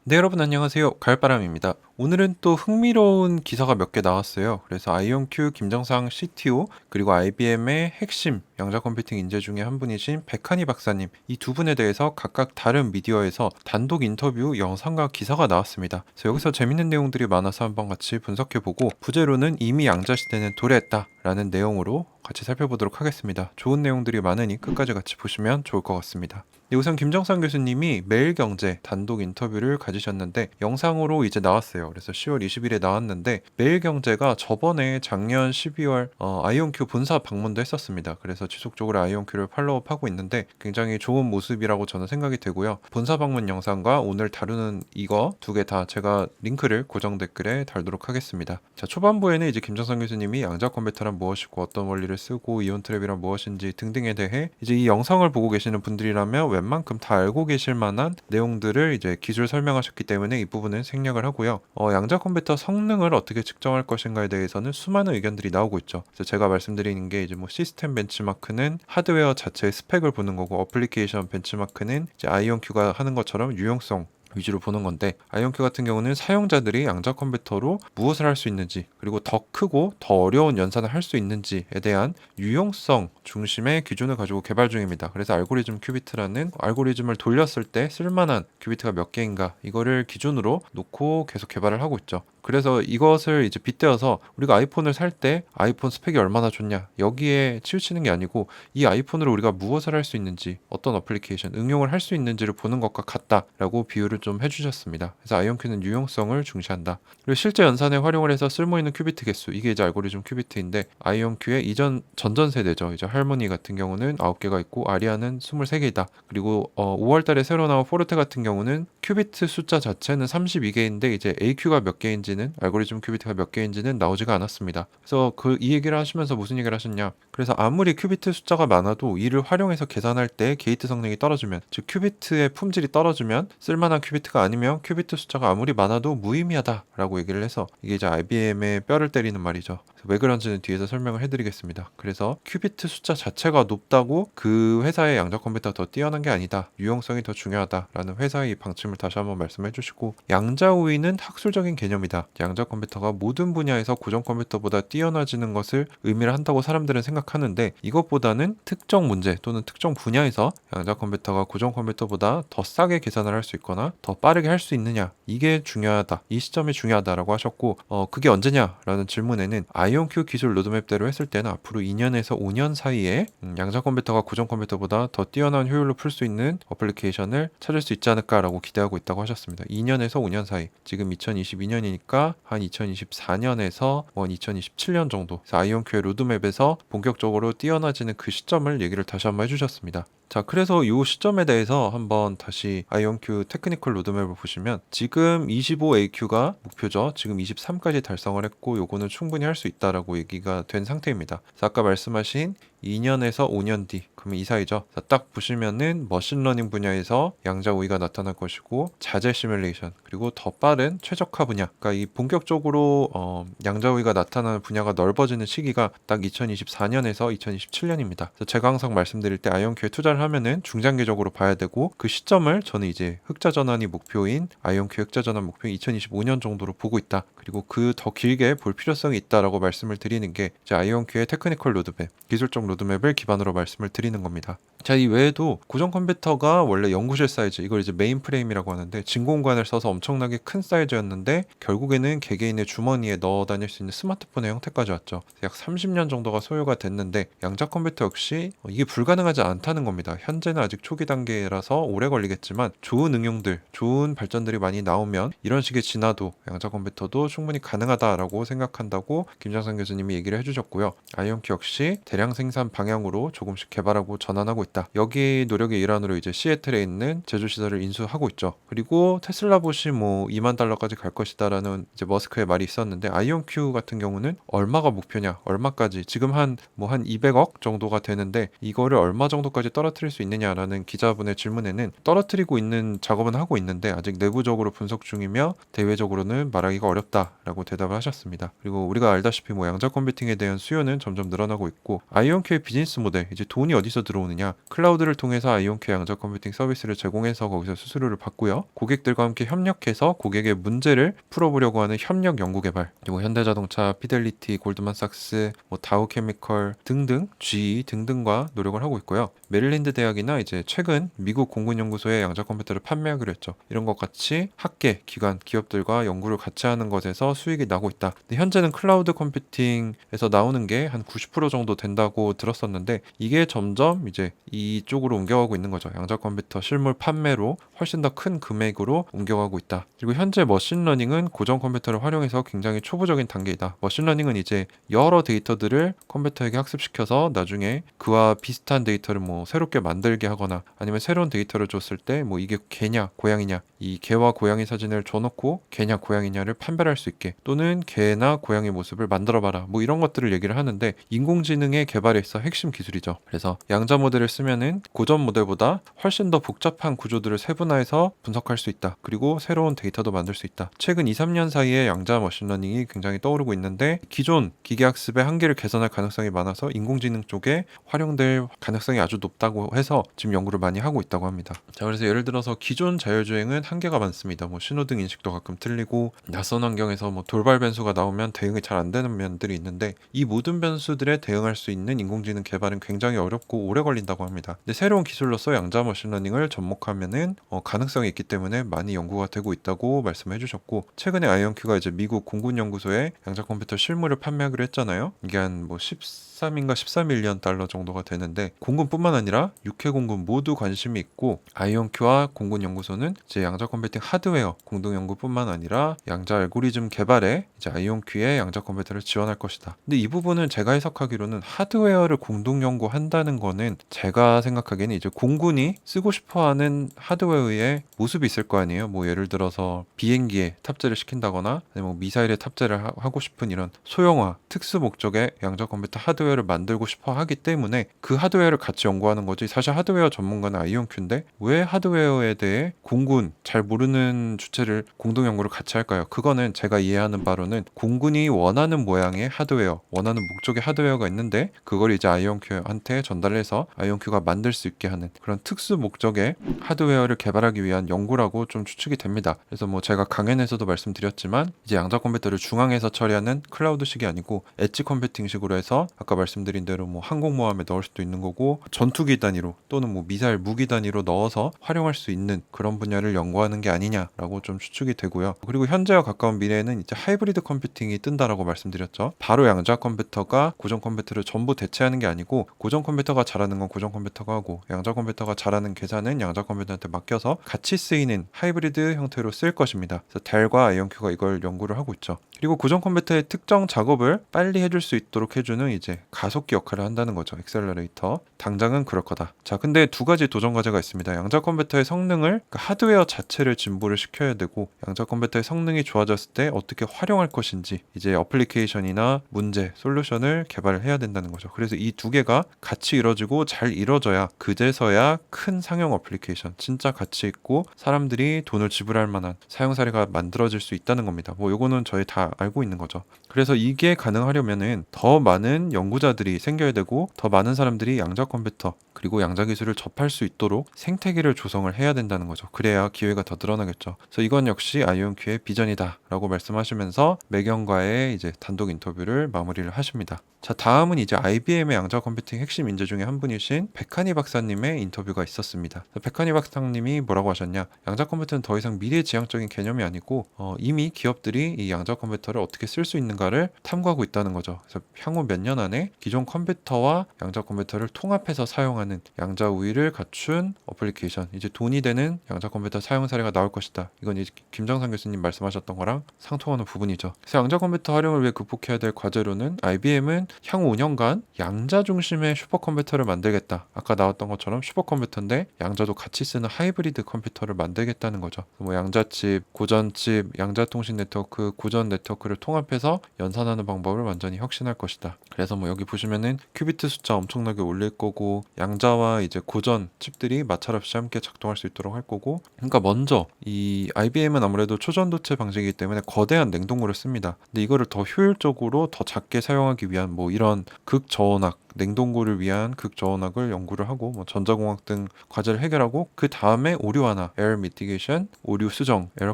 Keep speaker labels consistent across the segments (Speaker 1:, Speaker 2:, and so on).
Speaker 1: 네, 여러분 안녕하세요. 가을바람입니다. 오늘은 또 흥미로운 기사가 몇 개 나왔어요. 그래서 아이온큐 김정상 CTO 그리고 IBM의 핵심 양자 컴퓨팅 인재 중에 한 분이신 백한희 박사님, 이 두 분에 대해서 각각 다른 미디어에서 단독 인터뷰 영상과 기사가 나왔습니다. 그래서 여기서 재밌는 내용들이 많아서 한번 같이 분석해보고, 부제로는 이미 양자 시대는 도래했다 라는 내용으로 같이 살펴보도록 하겠습니다. 좋은 내용들이 많으니 끝까지 같이 보시면 좋을 것 같습니다. 네, 우선 김정상 교수님이 매일경제 단독 인터뷰를 가지셨는데 영상으로 이제 나왔어요. 그래서 10월 20일에 나왔는데, 매일경제가 저번에 작년 12월 아이온큐 본사 방문도 했었습니다. 그래서 지속적으로 아이온큐를 팔로우하고 있는데 굉장히 좋은 모습이라고 저는 생각이 되고요. 본사 방문 영상과 오늘 다루는 이거 두 개 다 제가 링크를 고정 댓글에 달도록 하겠습니다. 자, 초반부에는 이제 김정상 교수님이 양자 컴퓨터란 무엇이고 어떤 원리를 쓰고 이온 트랩이란 무엇인지 등등에 대해 이제 이 영상을 보고 계시는 분들이라면 웬만큼 다 알고 계실 만한 내용들을 이제 기술 설명하셨기 때문에 이 부분은 생략을 하고요. 양자 컴퓨터 성능을 어떻게 측정할 것인가에 대해서는 수많은 의견들이 나오고 있죠. 그래서 제가 말씀드리는 게 이제 뭐 시스템 벤치마크는 하드웨어 자체의 스펙을 보는 거고, 어플리케이션 벤치마크는 이제 아이온큐가 하는 것처럼 유용성 위주로 보는 건데, 아이온큐 같은 경우는 사용자들이 양자 컴퓨터로 무엇을 할 수 있는지, 그리고 더 크고 더 어려운 연산을 할 수 있는지에 대한 유용성 중심의 기준을 가지고 개발 중입니다. 그래서 알고리즘 큐비트라는 알고리즘을 돌렸을 때 쓸만한 큐비트가 몇 개인가, 이거를 기준으로 놓고 계속 개발을 하고 있죠. 그래서 이것을 이제 빗대어서 우리가 아이폰을 살 때 아이폰 스펙이 얼마나 좋냐, 여기에 치우치는 게 아니고 이 아이폰으로 우리가 무엇을 할 수 있는지, 어떤 어플리케이션 응용을 할 수 있는지를 보는 것과 같다라고 비유를 좀 해주셨습니다. 그래서 아이온큐는 유용성을 중시한다. 그리고 실제 연산에 활용을 해서 쓸모있는 큐비트 개수, 이게 이제 알고리즘 큐비트인데, 아이온큐의 이전 전전 세대죠. 이제 할모니 같은 경우는 9개가 있고 아리아는 23개이다. 그리고 5월달에 새로 나온 포르테 같은 경우는 큐비트 숫자 자체는 32개인데 이제 AQ가 몇 개인지는, 알고리즘 큐비트가 몇 개인지는 나오지가 않았습니다. 그래서 이 얘기를 하시면서 무슨 얘기를 하셨냐, 그래서 아무리 큐비트 숫자가 많아도 이를 활용해서 계산할 때 게이트 성능이 떨어지면, 즉 큐비트의 품질이 떨어지면, 쓸만한 큐비트가 아니면 큐비트 숫자가 아무리 많아도 무의미하다라고 얘기를 해서, 이게 이제 IBM의 뼈를 때리는 말이죠. 왜 그런지는 뒤에서 설명을 해드리겠습니다. 그래서 큐비트 숫자 자체가 높다고 그 회사의 양자 컴퓨터가 더 뛰어난 게 아니다, 유용성이 더 중요하다라는 회사의 이 방침을 다시 한번 말씀해 주시고, 양자 우위는 학술적인 개념이다. 양자 컴퓨터가 모든 분야에서 고정 컴퓨터보다 뛰어나지는 것을 의미를 한다고 사람들은 생각하는데, 이것보다는 특정 문제 또는 특정 분야에서 양자 컴퓨터가 고정 컴퓨터보다 더 싸게 계산을 할 수 있거나 더 빠르게 할 수 있느냐, 이게 중요하다, 이 시점이 중요하다라고 하셨고, 그게 언제냐라는 질문에는 아이온큐 기술 로드맵대로 했을 때는 앞으로 2년에서 5년 사이에 양자 컴퓨터가 고정 컴퓨터보다 더 뛰어난 효율로 풀 수 있는 어플리케이션을 찾을 수 있지 않을까라고 기대하고 있다고 하셨습니다. 2년에서 5년 사이, 지금 2022년이니까 한 2024년에서 2027년 정도, 그래서 아이온큐의 로드맵에서 본격적으로 뛰어나지는 그 시점을 얘기를 다시 한번 해주셨습니다. 자, 그래서 이 시점에 대해서 한번 다시 아이온큐 테크니컬 로드맵을 보시면, 지금 25AQ가 목표죠. 지금 23까지 달성을 했고 요거는 충분히 할 수 있다라고 얘기가 된 상태입니다. 그래서 아까 말씀하신 2년에서 5년 뒤, 그러면 이 사이죠. 자, 딱 보시면은 머신러닝 분야에서 양자 우위가 나타날 것이고, 자재 시뮬레이션, 그리고 더 빠른 최적화 분야, 그러니까 이 본격적으로 양자 우위가 나타나는 분야가 넓어지는 시기가 딱 2024년에서 2027년입니다. 그래서 제가 항상 말씀드릴 때 아이온큐에 투자를 하면은 중장기적으로 봐야 되고, 그 시점을 저는 이제 흑자 전환이 목표인, 아이온큐 흑자 전환 목표인 2025년 정도로 보고 있다. 그리고 그 더 길게 볼 필요성이 있다라고 말씀을 드리는 게 이제 아이온큐의 테크니컬 로드맵, 기술적 로드맵을 기반으로 말씀을 드리는 겁니다. 자, 이 외에도 고정 컴퓨터가 원래 연구실 사이즈, 이걸 이제 메인 프레임이라고 하는데, 진공관을 써서 엄청나게 큰 사이즈였는데 결국에는 개개인의 주머니에 넣어 다닐 수 있는 스마트폰의 형태까지 왔죠. 약 30년 정도가 소요가 됐는데, 양자 컴퓨터 역시 이게 불가능하지 않다는 겁니다. 현재는 아직 초기 단계라서 오래 걸리겠지만, 좋은 응용들, 좋은 발전들이 많이 나오면 이런 식의 진화도, 양자 컴퓨터도 충분히 가능하다라고 생각한다고 김정상 교수님이 얘기를 해주셨고요. 아이온큐 역시 대량 생산 방향으로 조금씩 개발하고 전환하고 있다. 여기 노력의 일환으로 이제 시애틀에 있는 제조 시설을 인수하고 있죠. 그리고 테슬라 봇이 뭐 $2만 갈 것이다라는 이제 머스크의 말이 있었는데, 아이온큐 같은 경우는 얼마가 목표냐, 얼마까지, 지금 한 200억 정도가 되는데 이거를 얼마 정도까지 떨어뜨릴 수 있느냐라는 기자분의 질문에는, 떨어뜨리고 있는 작업은 하고 있는데 아직 내부적으로 분석 중이며 대외적으로는 말하기가 어렵다라고 대답을 하셨습니다. 그리고 우리가 알다시피 양자 컴퓨팅에 대한 수요는 점점 늘어나고 있고, 아이온큐의 비즈니스 모델, 이제 돈이 어디서 들어오느냐, 클라우드를 통해서 아이온큐 양자 컴퓨팅 서비스를 제공해서 거기서 수수료를 받고요. 고객들과 함께 협력해서 고객의 문제를 풀어보려고 하는 협력 연구 개발, 그리고 현대자동차, 피델리티, 골드만삭스, 다우케미컬 등등, GE 등등과 노력을 하고 있고요. 메릴랜드 대학이나 이제 최근 미국 공군연구소에 양자 컴퓨터를 판매하기로 했죠. 이런 것 같이 학계, 기관, 기업들과 연구를 같이 하는 것에서 수익이 나고 있다. 근데 현재는 클라우드 컴퓨팅에서 나오는 게 한 90% 정도 된다고 들었었는데, 이게 점점 이제 이쪽으로 옮겨가고 있는 거죠. 양자 컴퓨터 실물 판매로 훨씬 더 큰 금액으로 옮겨가고 있다. 그리고 현재 머신러닝은 고전 컴퓨터를 활용해서 굉장히 초보적인 단계이다. 머신러닝은 이제 여러 데이터들을 컴퓨터에게 학습시켜서 나중에 그와 비슷한 데이터를 새롭게 만들게 하거나, 아니면 새로운 데이터를 줬을 때 이게 개냐 고양이냐, 이 개와 고양이 사진을 줘놓고 개냐 고양이냐를 판별할 수 있게, 또는 개나 고양이 모습을 만들어봐라, 이런 것들을 얘기를 하는데, 인공지능의 개발에 있어 핵심 기술이죠. 그래서 양자 모델을 쓰면은 고전 모델보다 훨씬 더 복잡한 구조들을 세분화해서 분석할 수 있다. 그리고 새로운 데이터도 만들 수 있다. 최근 2, 3년 사이에 양자 머신러닝이 굉장히 떠오르고 있는데, 기존 기계학습의 한계를 개선할 가능성이 많아서 인공지능 쪽에 활용될 가능성이 아주 높다고 해서 지금 연구를 많이 하고 있다고 합니다. 자, 그래서 예를 들어서 기존 자율주행은 한계가 많습니다. 신호등 인식도 가끔 틀리고, 낯선 환경에서 돌발 변수가 나오면 대응이 잘 안 되는 면들이 있는데, 이 모든 변수들에 대응할 수 있는 인공지능 개발은 굉장히 어렵고 오래 걸린다고 합니다. 근데 새로운 기술로서 양자 머신러닝을 접목하면은 가능성이 있기 때문에 많이 연구가 되고 있다고 말씀해 주셨고, 최근에 아이온큐가 이제 미국 공군연구소에 양자 컴퓨터 실물을 판매하기로 했잖아요. 이게 한 13인가 13밀리언 달러 정도가 되는데, 공군뿐만 아니라 육해 공군 모두 관심이 있고, 아이온큐와 공군연구소는 이제 양자 컴퓨팅 하드웨어 공동 연구뿐만 아니라 양자 알고리즘 개발에 이제 아이온큐의 양자 컴퓨터를 지원할 것이다. 근데 이 부분은 제가 해석하기로는 하드웨어를 공동 연구한다는 거는, 제가 생각하기에는 이제 공군이 쓰고 싶어하는 하드웨어의 모습이 있을 거 아니에요. 예를 들어서 비행기에 탑재를 시킨다거나, 아니면 미사일에 탑재를 하고 싶은 이런 소형화 특수 목적의 양자 컴퓨터 하드웨어를 만들고 싶어 하기 때문에 그 하드웨어를 같이 연구하는 거지, 사실 하드웨어 전문가는 아이온큐인데 왜 하드웨어에 대해 공군 잘 모르는 주체를 공동 연구를 같이 할까요? 그거는 제가 이해하는 바로는 공군이 원하는 모양의 하드웨어, 원하는 목적의 하드웨어가 있는데, 그걸 이제 아이온큐한테 전달해서 아이온큐가 만들 수 있게 하는 그런 특수 목적의 하드웨어를 개발하기 위한 연구라고 좀 추측이 됩니다. 그래서 제가 강연에서도 말씀드렸지만, 이제 양자 컴퓨터를 중앙에서 처리하는 클라우드식이 아니고 엣지 컴퓨팅식으로 해서, 아까 말씀드린 대로 항공모함에 넣을 수도 있는 거고, 전투기 단위로 또는 미사일 무기 단위로 넣어서 활용할 수 있는 그런 분야를 연구하는 게 아니냐라고 좀 추측이 되고요. 그리고 현재와 가까운 미래에는 이제 하이브리드 컴퓨팅이 뜬다라고 말씀드렸죠. 바로 양자 컴퓨터가 고전 컴퓨터를 전부 대체하는 게 아니고, 고전 컴퓨터가 잘하는 건 고전 컴퓨터가 하고, 양자 컴퓨터가 잘하는 계산은 양자 컴퓨터한테 맡겨서 같이 쓰이는 하이브리드 형태로 쓸 것입니다. 그래서 델과 아이온큐가 이걸 연구를 하고 있죠. 그리고 고전 컴퓨터의 특정 작업을 빨리 해줄 수 있도록 해주는 이제 가속기 역할을 한다는 거죠. 엑셀러레이터. 당장은 그럴 거다. 자, 근데 두 가지 도전 과제가 있습니다. 양자 컴퓨터의 성능을, 그러니까 하드웨어 자체를 진보를 시켜야 되고, 양자 컴퓨터의 성능이 좋아졌을 때 어떻게 활용할 것인지, 이제 어플리케이션이나 문제, 솔루션을 개발을 해야 된다는 거죠. 그래서 이 두 개가 같이 이루어지고 잘 이루어져야 그제서야 큰 상용 어플리케이션, 진짜 가치 있고 사람들이 돈을 지불할 만한 사용 사례가 만들어질 수 있다는 겁니다. 요거는 저희 다 알고 있는 거죠. 그래서 이게 가능하려면은 더 많은 연구자들이 생겨야 되고, 더 많은 사람들이 양자 컴퓨터 그리고 양자 기술을 접할 수 있도록 생태계를 조성을 해야 된다는 거죠. 그래야 기회가 더 늘어나겠죠. 그래서 이건 역시 아이온큐의 비전이다라고 말씀하시면서 매경과의 이제 단독 인터뷰를 마무리를 하십니다. 자, 다음은 이제 IBM의 양자 컴퓨팅 핵심 인재 중에 한 분이신 백한희 박사님의 인터뷰가 있었습니다. 백한희 박사님이 뭐라고 하셨냐? 양자 컴퓨터는 더 이상 미래지향적인 개념이 아니고 이미 기업들이 이 양자 컴퓨터를 어떻게 쓸 수 있는가를 탐구하고 있다는 거죠. 그래서 향후 몇 년 안에 기존 컴퓨터와 양자 컴퓨터를 통합해서 사용하는 양자 우위를 갖춘 어플리케이션, 이제 돈이 되는 양자 컴퓨터 사용 사례가 나올 것이다. 이건 이제 김정상 교수님 말씀하셨던 거랑 상통하는 부분이죠. 그래서 양자 컴퓨터 활용을 위해 극복해야 될 과제로는 IBM은 향후 5년간 양자 중심의 슈퍼컴퓨터를 만들겠다. 아까 나왔던 것처럼 슈퍼컴퓨터인데 양자도 같이 쓰는 하이브리드 컴퓨터를 만들겠다는 거죠. 양자칩, 고전칩, 양자통신 네트워크, 고전 네트워크를 통합해서 연산하는 방법을 완전히 혁신할 것이다. 그래서 여기 보시면은 큐비트 숫자 엄청나게 올릴 거고, 양자와 이제 고전 칩들이 마찰 없이 함께 작동할 수 있도록 할 거고, 그러니까 먼저 이 IBM은 아무래도 초전도체 방식이기 때문에 거대한 냉동고를 씁니다. 근데 이거를 더 효율적으로 더 작게 사용하기 위한 뭐 이런 극저온학, 냉동고를 위한 극저온학을 연구를 하고 뭐 전자공학 등 과제를 해결하고, 그 다음에 오류 완화, 에러 미티게이션, 오류 수정, 에러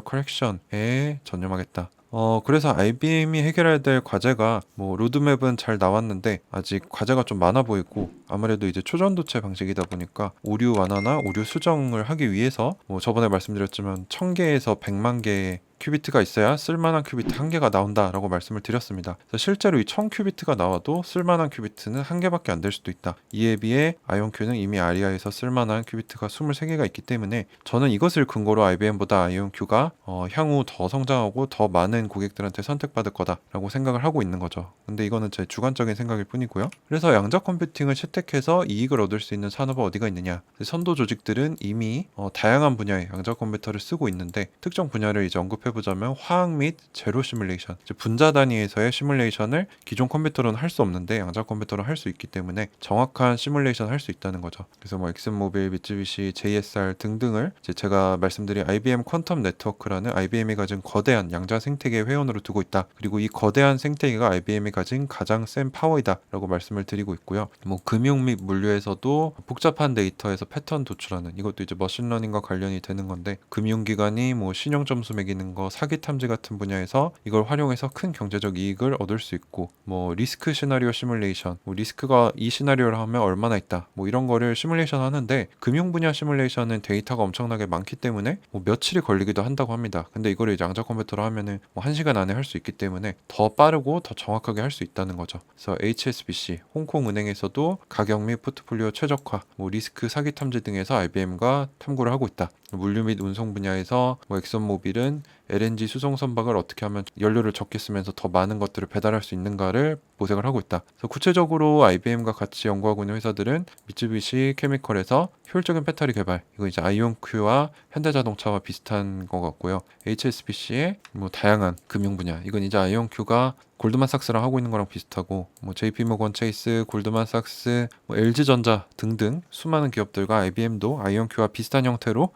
Speaker 1: 커렉션에 전념하겠다. 그래서 IBM이 해결해야 될 과제가 뭐 로드맵은 잘 나왔는데 아직 과제가 좀 많아 보이고, 아무래도 이제 초전도체 방식이다 보니까 오류 완화나 오류 수정을 하기 위해서 뭐 저번에 말씀드렸지만 1000개에서 100만 개의 큐비트가 있어야 쓸만한 큐비트 한 개가 나온다라고 말씀을 드렸습니다. 그래서 실제로 이 1000큐비트가 나와도 쓸만한 큐비트는 한 개밖에 안 될 수도 있다. 이에 비해 아이온큐는 이미 아리아에서 쓸만한 큐비트가 23개가 있기 때문에 저는 이것을 근거로 IBM보다 아이온큐가 향후 더 성장하고 더 많은 고객들한테 선택받을 거다라고 생각을 하고 있는 거죠. 근데 이거는 제 주관적인 생각일 뿐이고요. 그래서 양자 컴퓨팅을 채택해서 이익을 얻을 수 있는 산업은 어디가 있느냐? 선도 조직들은 이미 다양한 분야의 양자 컴퓨터를 쓰고 있는데, 특정 분야를 이제 언급해보자면 화학 및 제로 시뮬레이션, 분자 단위에서의 시뮬레이션을 기존 컴퓨터로는 할 수 없는데 양자 컴퓨터로 할 수 있기 때문에 정확한 시뮬레이션 할 수 있다는 거죠. 그래서 뭐 엑슨모빌, 미쯔비시, JSR 등등을 제가 말씀드린 IBM 퀀텀 네트워크라는 IBM이 가진 거대한 양자 생태계 회원으로 두고 있다. 그리고 이 거대한 생태계가 IBM이 가진 가장 센 파워이다 라고 말씀을 드리고 있고요. 뭐 금융 및 물류에서도 복잡한 데이터에서 패턴 도출하는, 이것도 이제 머신러닝과 관련이 되는 건데, 금융기관이 뭐 신용점수 매기는 거, 사기 탐지 같은 분야에서 이걸 활용해서 큰 경제적 이익을 얻을 수 있고, 뭐 리스크 시나리오 시뮬레이션, 뭐 리스크가 이 시나리오를 하면 얼마나 있다, 뭐 이런 거를 시뮬레이션 하는데, 금융 분야 시뮬레이션은 데이터가 엄청나게 많기 때문에 뭐 며칠이 걸리기도 한다고 합니다. 근데 이거를 이제 양자 컴퓨터로 하면은 뭐 1시간 안에 할 수 있기 때문에 더 빠르고 더 정확하게 할 수 있다는 거죠. 그래서 HSBC, 홍콩은행에서도 가격 및 포트폴리오 최적화, 뭐 리스크 사기 탐지 등에서 IBM과 탐구를 하고 있다. 물류 및 운송 분야에서 뭐 엑선모빌은 LNG 수송 선박을 어떻게 하면 연료를 적게 쓰면서 더 많은 것들을 배달할 수 있는가를 모색을 하고 있다. 그래서 구체적으로 IBM과 같이 연구하고 있는 회사들은 미쯔비시 케미컬에서 효율적인 배터리 개발, 이거 이제 아이온큐와 현대자동차와 비슷한 것 같고요. HSBC의 뭐 다양한 금융 분야, 이건 이제 아이온큐가 골드만삭스랑 하고 있는 거랑 비슷하고, 뭐 JP모건 체이스, 골드만삭스, 뭐 LG전자 등등 수많은 기업들과 IBM도 아이온큐와 비슷한 형태로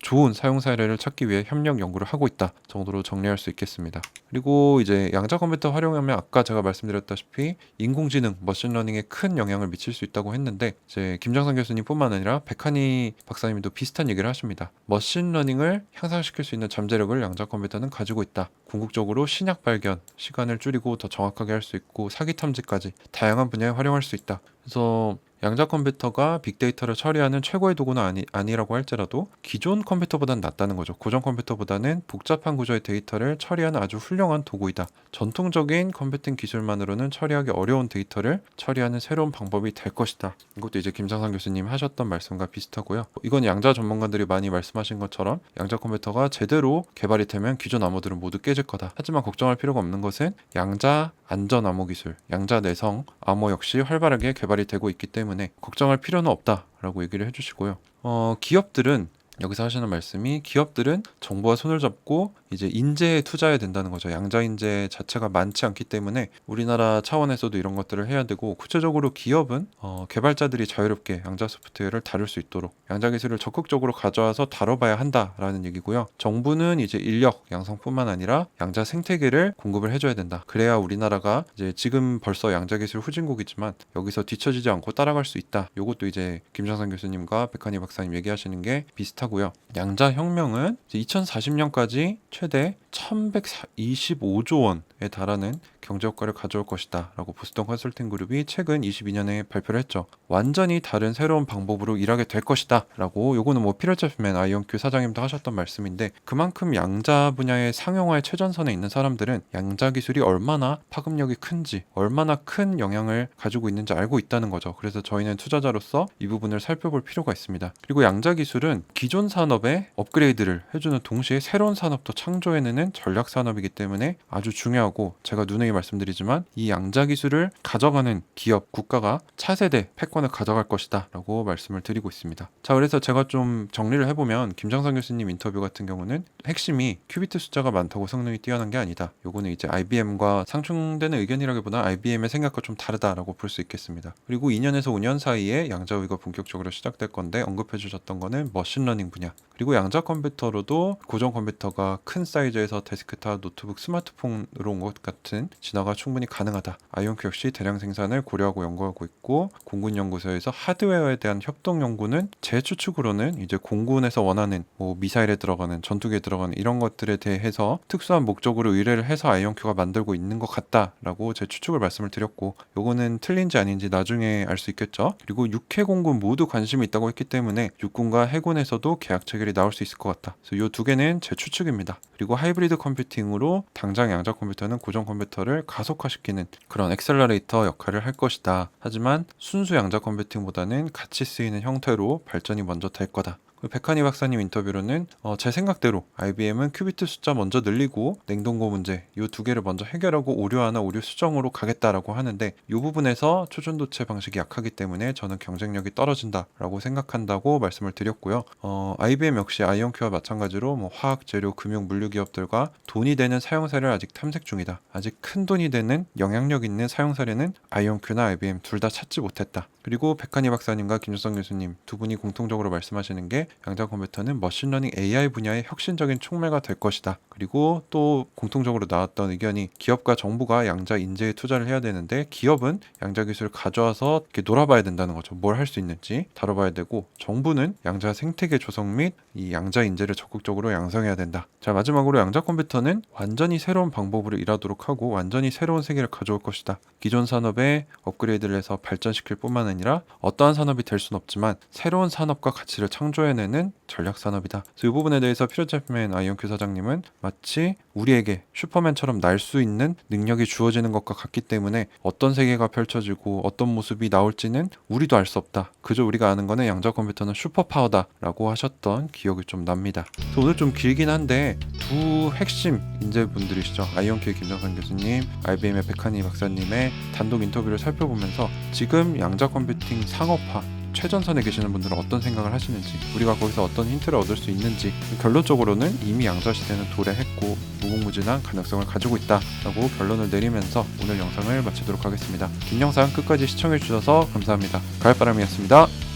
Speaker 1: 좋은 사용 사례를 찾기 위해 협력 연구를 하고 있다 정도로 정리할 수 있겠습니다. 그리고 이제 양자 컴퓨터 활용하면 아까 제가 말씀드렸다시피 인공지능, 머신러닝에 큰 영향을 미칠 수 있다고 했는데, 이제 김정상 교수님뿐만 아니라 백한희 박사님도 비슷한 얘기를 하십니다. 머신러닝을 향상시킬 수 있는 잠재력을 양자 컴퓨터는 가지고 있다. 궁극적으로 신약 발견 시간을 줄이고 더 정확하게 할 수 있고, 사기 탐지까지 다양한 분야에 활용할 수 있다. 그래서 양자 컴퓨터가 빅데이터를 처리하는 최고의 도구는 아니라고 할지라도 기존 컴퓨터보다는 낫다는 거죠. 고전 컴퓨터보다는 복잡한 구조의 데이터를 처리하는 아주 훌륭한 도구이다. 전통적인 컴퓨팅 기술만으로는 처리하기 어려운 데이터를 처리하는 새로운 방법이 될 것이다. 이것도 이제 김상상 교수님 하셨던 말씀과 비슷하고요. 이건 양자 전문가들이 많이 말씀하신 것처럼 양자 컴퓨터가 제대로 개발이 되면 기존 암호들은 모두 깨질 거다. 하지만 걱정할 필요가 없는 것은 양자 안전 암호 기술, 양자 내성 암호 역시 활발하게 개발이 되고 있기 때문에 걱정할 필요는 없다라고 얘기를 해주시고요. 기업들은 여기서 하시는 말씀이, 기업들은 정부와 손을 잡고 이제 인재에 투자해야 된다는 거죠. 양자 인재 자체가 많지 않기 때문에 우리나라 차원에서도 이런 것들을 해야 되고, 구체적으로 기업은 개발자들이 자유롭게 양자 소프트웨어를 다룰 수 있도록 양자 기술을 적극적으로 가져와서 다뤄봐야 한다라는 얘기고요. 정부는 이제 인력 양성뿐만 아니라 양자 생태계를 공급을 해줘야 된다. 그래야 우리나라가 이제 지금 벌써 양자 기술 후진국이지만 여기서 뒤처지지 않고 따라갈 수 있다. 요것도 이제 김정상 교수님과 백한희 박사님 얘기하시는 게 비슷하고요. 양자 혁명은 2040년까지 최대 1125조 원에 달하는 경제 효과를 가져올 것이다 라고 보스턴 컨설팅 그룹이 최근 22년에 발표를 했죠. 완전히 다른 새로운 방법으로 일하게 될 것이다 라고, 요거는 뭐 피터 제프맨 아이온큐 사장님도 하셨던 말씀인데, 그만큼 양자 분야의 상용화의 최전선에 있는 사람들은 양자 기술이 얼마나 파급력이 큰지, 얼마나 큰 영향을 가지고 있는지 알고 있다는 거죠. 그래서 저희는 투자자로서 이 부분을 살펴볼 필요가 있습니다. 그리고 양자 기술은 기존 산업의 업그레이드를 해주는 동시에 새로운 산업도 창 창조해내는 전략 산업이기 때문에 아주 중요하고, 제가 누누이 말씀드리지만 이 양자 기술을 가져가는 기업, 국가가 차세대 패권을 가져갈 것이다 라고 말씀을 드리고 있습니다. 자, 그래서 제가 좀 정리를 해보면 김정상 교수님 인터뷰 같은 경우는 핵심이 큐비트 숫자가 많다고 성능이 뛰어난 게 아니다. 요거는 이제 IBM과 상충되는 의견이라기보다 IBM의 생각과 좀 다르다라고 볼 수 있겠습니다. 그리고 2년에서 5년 사이에 양자 우위가 본격적으로 시작될 건데, 언급해 주셨던 거는 머신러닝 분야, 그리고 양자 컴퓨터로도 고전 컴퓨터가 큰 사이즈에서 데스크탑, 노트북, 스마트폰으로 온 것 같은 진화가 충분히 가능하다. 아이온큐 역시 대량 생산을 고려하고 연구하고 있고, 공군연구소에서 하드웨어에 대한 협동 연구는 제 추측으로는 이제 공군에서 원하는 뭐 미사일에 들어가는, 전투기에 들어가는 이런 것들에 대해서 특수한 목적으로 의뢰를 해서 아이온큐가 만들고 있는 것 같다라고 제 추측을 말씀을 드렸고, 요거는 틀린지 아닌지 나중에 알 수 있겠죠. 그리고 육해 공군 모두 관심이 있다고 했기 때문에 육군과 해군에서도 계약 체결이 나올 수 있을 것 같다. 그래서 요 두 개는 제 추측입니다. 그리고 하이브리드 컴퓨팅으로 당장 양자 컴퓨터는 고전 컴퓨터를 가속화시키는 그런 엑셀러레이터 역할을 할 것이다. 하지만 순수 양자 컴퓨팅보다는 같이 쓰이는 형태로 발전이 먼저 될 거다. 백한희 박사님 인터뷰로는 제 생각대로 IBM은 큐비트 숫자 먼저 늘리고 냉동고 문제 이 두 개를 먼저 해결하고 오류하나 오류 수정으로 가겠다라고 하는데, 이 부분에서 초전도체 방식이 약하기 때문에 저는 경쟁력이 떨어진다라고 생각한다고 말씀을 드렸고요. IBM 역시 아이온큐와 마찬가지로 뭐 화학, 재료, 금융, 물류 기업들과 돈이 되는 사용사를 아직 탐색 중이다. 아직 큰 돈이 되는 영향력 있는 사용사례는 아이온큐나 IBM 둘 다 찾지 못했다. 그리고 백한희 박사님과 김정성 교수님 두 분이 공통적으로 말씀하시는 게, 양자 컴퓨터는 머신러닝 AI 분야의 혁신적인 촉매가 될 것이다. 그리고 또 공통적으로 나왔던 의견이, 기업과 정부가 양자 인재에 투자를 해야 되는데 기업은 양자 기술을 가져와서 이렇게 놀아봐야 된다는 거죠. 뭘 할 수 있는지 다뤄봐야 되고, 정부는 양자 생태계 조성 및 이 양자 인재를 적극적으로 양성해야 된다. 자, 마지막으로 양자 컴퓨터는 완전히 새로운 방법으로 일하도록 하고 완전히 새로운 세계를 가져올 것이다. 기존 산업에 업그레이드를 해서 발전시킬 뿐만 아니라 어떠한 산업이 될 수는 없지만 새로운 산업과 가치를 창조해내는 전략 산업이다. 그래서 이 부분에 대해서 피터잭맨 아이온큐 사장님은 마치 우리에게 슈퍼맨처럼 날 수 있는 능력이 주어지는 것과 같기 때문에 어떤 세계가 펼쳐지고 어떤 모습이 나올지는 우리도 알 수 없다. 그저 우리가 아는 거는 양자 컴퓨터는 슈퍼파워다 라고 하셨던 기억이 좀 납니다. 그래서 오늘 좀 길긴 한데 두 핵심 인재분들이시죠. 아이온큐의 김정상 교수님, IBM의 백한희 박사님의 단독 인터뷰를 살펴보면서 지금 양자 컴퓨팅 상업화 최전선에 계시는 분들은 어떤 생각을 하시는지, 우리가 거기서 어떤 힌트를 얻을 수 있는지, 결론적으로는 이미 양자 시대는 도래했고 무궁무진한 가능성을 가지고 있다라고 결론을 내리면서 오늘 영상을 마치도록 하겠습니다. 긴 영상 끝까지 시청해주셔서 감사합니다. 가을바람이었습니다.